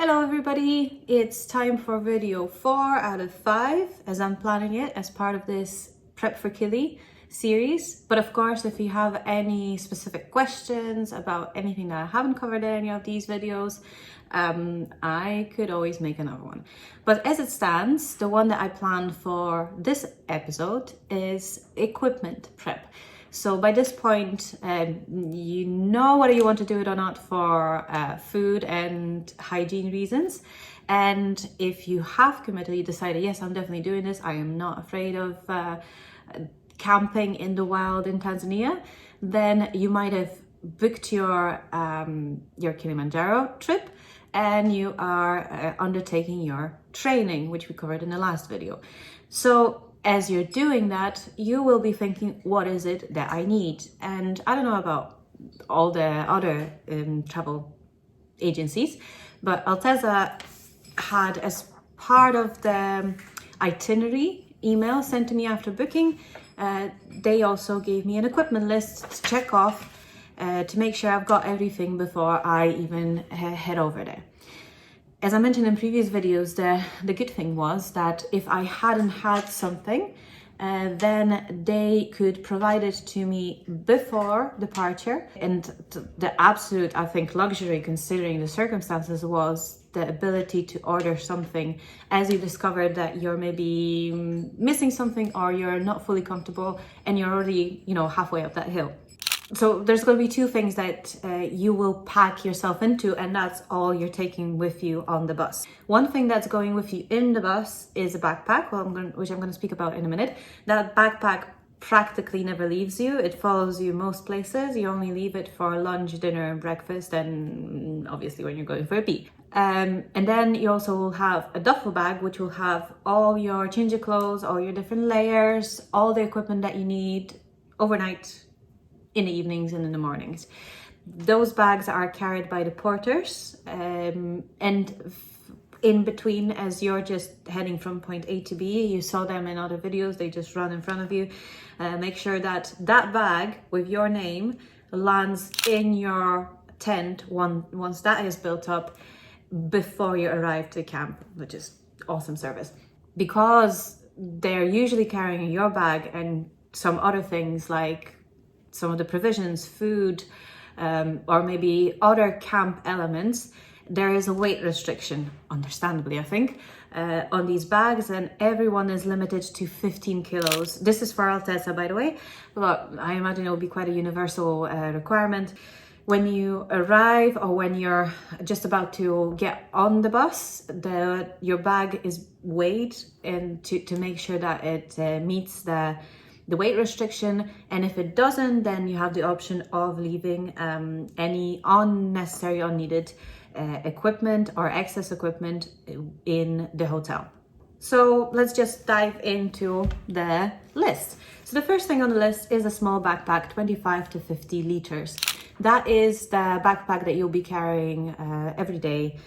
Hello everybody, it's time for video 4 out of 5 as I'm planning it as part of this Prep for Kili series. But of course, if you have any specific questions about anything that I haven't covered in any of these videos, I could always make another one. But as it stands, the one that I planned for this episode is equipment prep. So by this point, you know whether you want to do it or not for food and hygiene reasons. And if you have committed, you decided, yes, I'm definitely doing this. I am not afraid of camping in the wild in Tanzania. Then you might have booked your Kilimanjaro trip and you are undertaking your training, which we covered in the last video. So as you're doing that, you will be thinking, what is it that I need? And I don't know about all the other travel agencies, but Alteza had, as part of the itinerary email sent to me after booking, they also gave me an equipment list to check off to make sure I've got everything before I even head over there. As I mentioned in previous videos, the good thing was that if I hadn't had something, then they could provide it to me before departure. And the absolute, I think, luxury considering the circumstances was the ability to order something as you discovered that you're maybe missing something or you're not fully comfortable and you're already, halfway up that hill. So there's going to be two things that you will pack yourself into, and that's all you're taking with you on the bus. One thing that's going with you in the bus is a backpack, which I'm going to speak about in a minute. That backpack practically never leaves you. It follows you most places. You only leave it for lunch, dinner, and breakfast, and obviously when you're going for a pee. And then you also will have a duffel bag, which will have all your change of clothes, all your different layers, all the equipment that you need overnight, in the evenings and in the mornings. Those bags are carried by the porters, and in between, as you're just heading from point A to B, you saw them in other videos, they just run in front of you. Make sure that that bag with your name lands in your tent once that is built up before you arrive to camp, which is awesome service. Because they're usually carrying your bag and some other things like some of the provisions, food, or maybe other camp elements, there is a weight restriction, understandably, I think, on these bags, and everyone is limited to 15 kilos. This is for Alteza, by the way, but I imagine it will be quite a universal requirement. When you arrive or when you're just about to get on the bus, your bag is weighed and to make sure that it meets the weight restriction, and if it doesn't, then you have the option of leaving any unnecessary, unneeded equipment or excess equipment in the hotel. So let's just dive into the list. So the first thing on the list is a small backpack, 25 to 50 liters. That is the backpack that you'll be carrying every day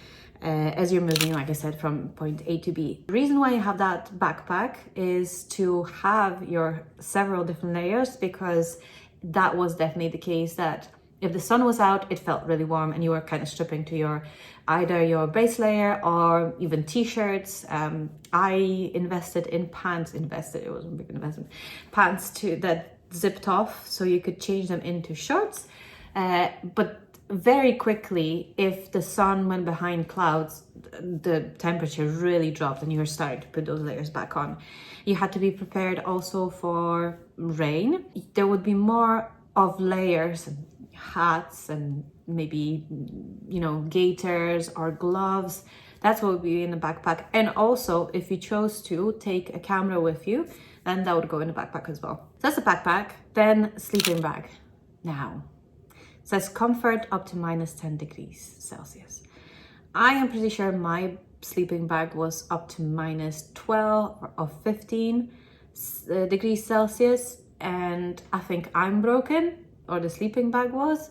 as you're moving, like I said, from point A to B. The reason why you have that backpack is to have your several different layers, because that was definitely the case that if the sun was out, it felt really warm and you were kind of stripping to either your base layer or even t-shirts. I invested in pants, it wasn't a big investment, pants that zipped off so you could change them into shorts. But very quickly, if the sun went behind clouds, the temperature really dropped and you were starting to put those layers back on. You had to be prepared also for rain. There would be more of layers and hats and maybe, gaiters or gloves. That's what would be in the backpack. And also, if you chose to take a camera with you, then that would go in the backpack as well. So that's the backpack. Then sleeping bag. Now, says comfort up to minus 10 degrees Celsius. I am pretty sure my sleeping bag was up to minus 12 or 15 degrees Celsius, and I think I'm broken, or the sleeping bag was,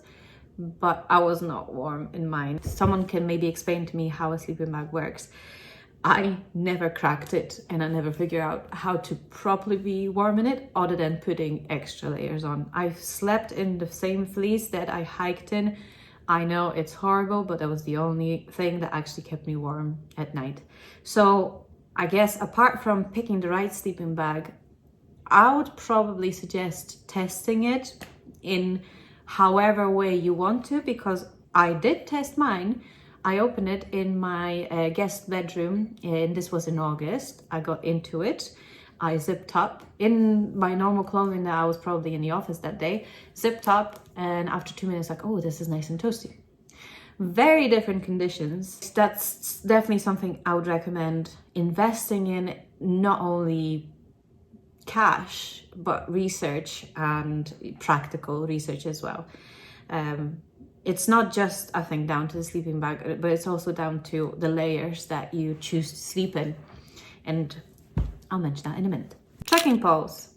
but I was not warm in mine. Someone can maybe explain to me how a sleeping bag works. I never cracked it and I never figured out how to properly be warm in it other than putting extra layers on. I've slept in the same fleece that I hiked in I know it's horrible, but that was the only thing that actually kept me warm at night. So I guess apart from picking the right sleeping bag, I would probably suggest testing it in however way you want to, because I did test mine. I opened it in my guest bedroom, and this was in August. I got into it. I zipped up in my normal clothing that I was probably in the office that day, zipped up, and after 2 minutes, like, oh, this is nice and toasty. Very different conditions. That's definitely something I would recommend investing in, not only cash, but research and practical research as well. It's not just, I think, down to the sleeping bag, but it's also down to the layers that you choose to sleep in. And I'll mention that in a minute. Trekking poles.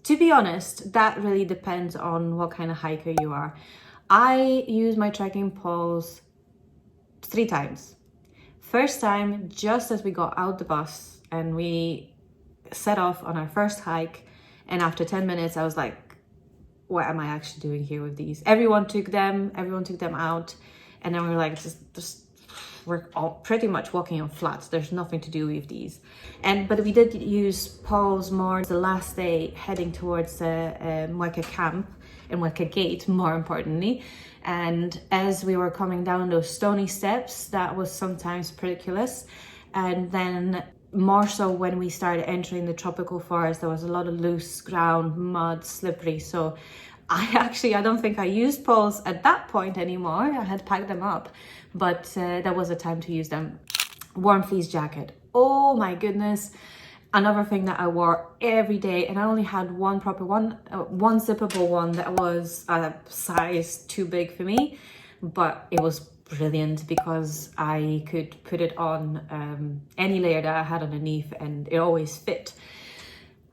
To be honest, that really depends on what kind of hiker you are. I use my trekking poles 3 times. First time, just as we got out the bus and we set off on our first hike, and after 10 minutes I was like, what am I actually doing here with these? Everyone took them out, and then we were like, we're all pretty much walking on flats. There's nothing to do with these. But we did use poles more the last day, heading towards the Mweka camp and Mweka gate, more importantly. And as we were coming down those stony steps, that was sometimes ridiculous. And then more so when we started entering the tropical forest, there was a lot of loose ground, mud, slippery. So I don't think I used poles at that point anymore. I had packed them up, but that was the time to use them. Warm fleece jacket. Oh my goodness. Another thing that I wore every day, and I only had one zippable one that was a size too big for me, but it was brilliant because I could put it on any layer that I had underneath, and it always fit.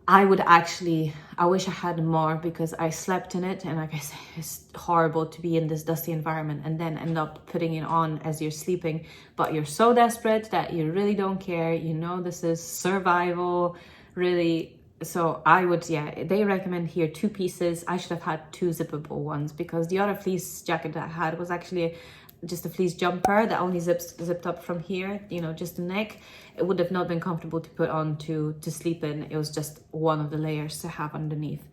I wish I had more, because I slept in it, and like I said, it's horrible to be in this dusty environment and then end up putting it on as you're sleeping, but you're so desperate that you really don't care. You know, this is survival, really. So they recommend here 2 pieces. I should have had 2 zippable ones, because the other fleece jacket that I had was actually just a fleece jumper that only zipped up from here, you know, just the neck. It would have not been comfortable to put on to sleep in. It was just one of the layers to have underneath.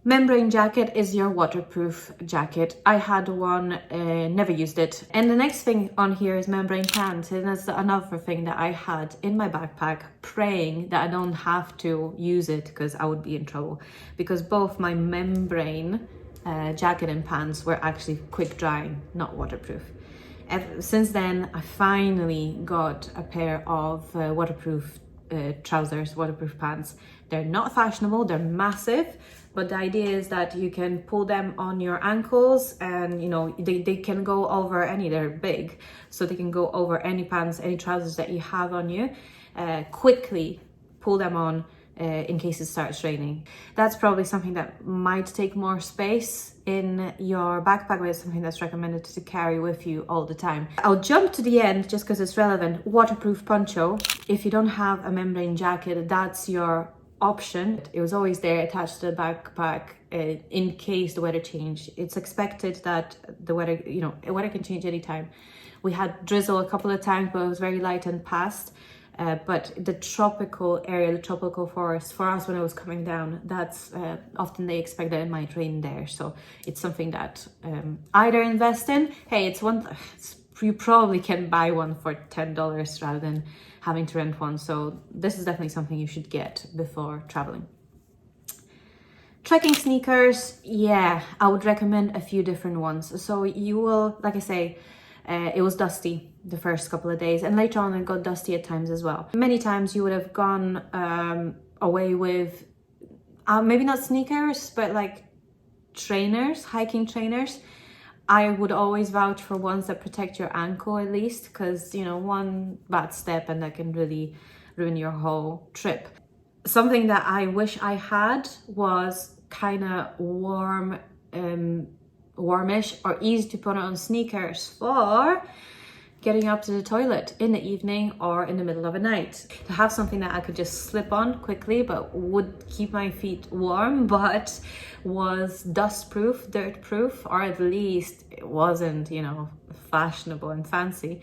Membrane jacket is your waterproof jacket. I had one, never used it. And the next thing on here is membrane pants, and that's another thing that I had in my backpack, praying that I don't have to use it because I would be in trouble, because both my membrane jacket and pants were actually quick drying, not waterproof. Since then, I finally got a pair of waterproof trousers, waterproof pants. They're not fashionable, they're massive, but the idea is that you can pull them on your ankles, and you know, they can go over they're big, so they can go over any pants, any trousers that you have on you. Quickly pull them on in case it starts raining. That's probably something that might take more space in your backpack, but it's something that's recommended to carry with you all the time. I'll jump to the end just because it's relevant. Waterproof poncho. If you don't have a membrane jacket, that's your option. It was always there attached to the backpack in case the weather changed. It's expected that the weather can change anytime. We had drizzle a couple of times, but it was very light and passed. But the tropical area, the tropical forest, for us when it was coming down, that's often they expect that it might rain there. So it's something that either invest in. Hey, you probably can buy one for $10 rather than having to rent one. So this is definitely something you should get before traveling. Trekking sneakers, yeah, I would recommend a few different ones. So you will, like I say, it was dusty the first couple of days, and later on it got dusty at times as well. Many times you would have gone away with maybe not sneakers, but like trainers, hiking trainers. I would always vouch for ones that protect your ankle at least, because you know, one bad step and that can really ruin your whole trip. Something that I wish I had was kind of warmish or easy to put on sneakers for getting up to the toilet in the evening or in the middle of a night. To have something that I could just slip on quickly but would keep my feet warm, but was dust proof, dirt proof, or at least it wasn't, you know, fashionable and fancy,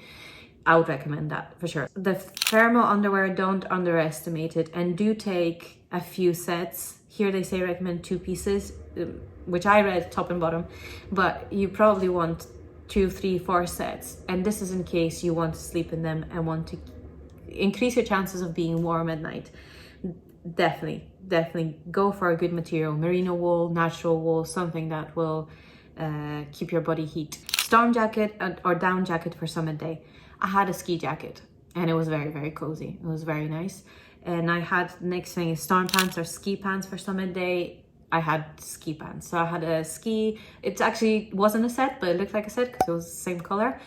I would recommend that for sure. The thermal underwear, don't underestimate it, and do take a few sets. Here they say recommend 2 pieces, which I read top and bottom, but you probably want 2, 3, 4 sets. And this is in case you want to sleep in them and want to increase your chances of being warm at night. Definitely go for a good material, merino wool, natural wool, something that will keep your body heat. Storm jacket or down jacket for summer day. I had a ski jacket and it was very, very cozy. It was very nice. And I had, next thing is storm pants or ski pants for summer day. I had ski pants. So I had a ski, it actually wasn't a set, but it looked like a set because it was the same color.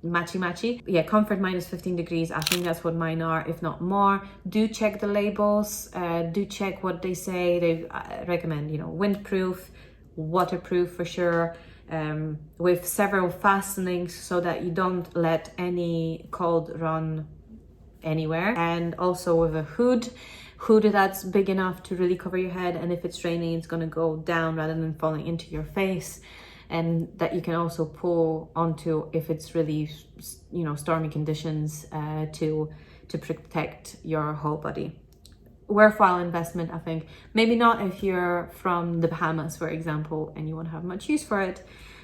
Matchy. Yeah, comfort minus 15 degrees. I think that's what mine are, if not more. Do check the labels. Do check what they say. They recommend, you know, windproof, waterproof for sure, with several fastenings so that you don't let any cold run anywhere, and also with a hood that's big enough to really cover your head, and if it's raining it's going to go down rather than falling into your face, and that you can also pull onto if it's really, you know, stormy conditions, to protect your whole body. Worthwhile investment, I think. Maybe not if you're from the Bahamas, for example, and you won't have much use for it,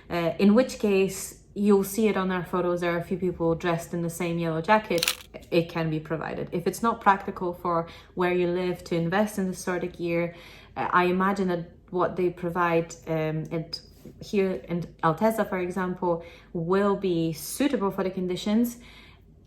in which case you'll see it on our photos. There are a few people dressed in the same yellow jacket. It can be provided. If it's not practical for where you live to invest in this sort of gear, I imagine that what they provide here in Alteza, for example, will be suitable for the conditions,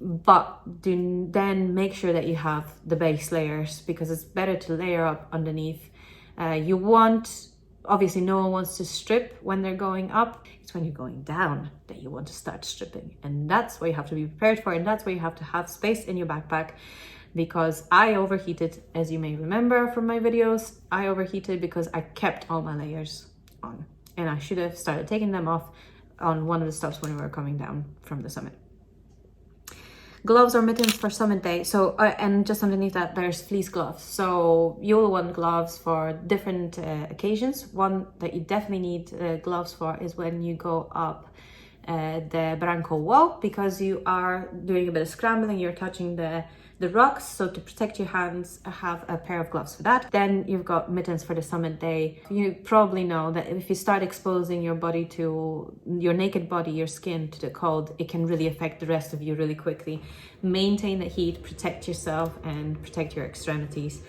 but do then make sure that you have the base layers, because it's better to layer up underneath. You want, obviously no one wants to strip when they're going up. It's when you're going down that you want to start stripping, and that's what you have to be prepared for, and that's why you have to have space in your backpack. Because I overheated, as you may remember from my videos, I overheated because I kept all my layers on, and I should have started taking them off on one of the stops when we were coming down from the summit. Gloves or mittens for summit day. So, and just underneath that, there's fleece gloves. So you'll want gloves for different occasions. One that you definitely need gloves for is when you go up the Branco wall, because you are doing a bit of scrambling, you're touching the rocks. So to protect your hands, have a pair of gloves for that. Then you've got mittens for the summit day. You probably know that if you start exposing your body to, your naked body, your skin to the cold, it can really affect the rest of you really quickly. Maintain the heat, protect yourself and protect your extremities.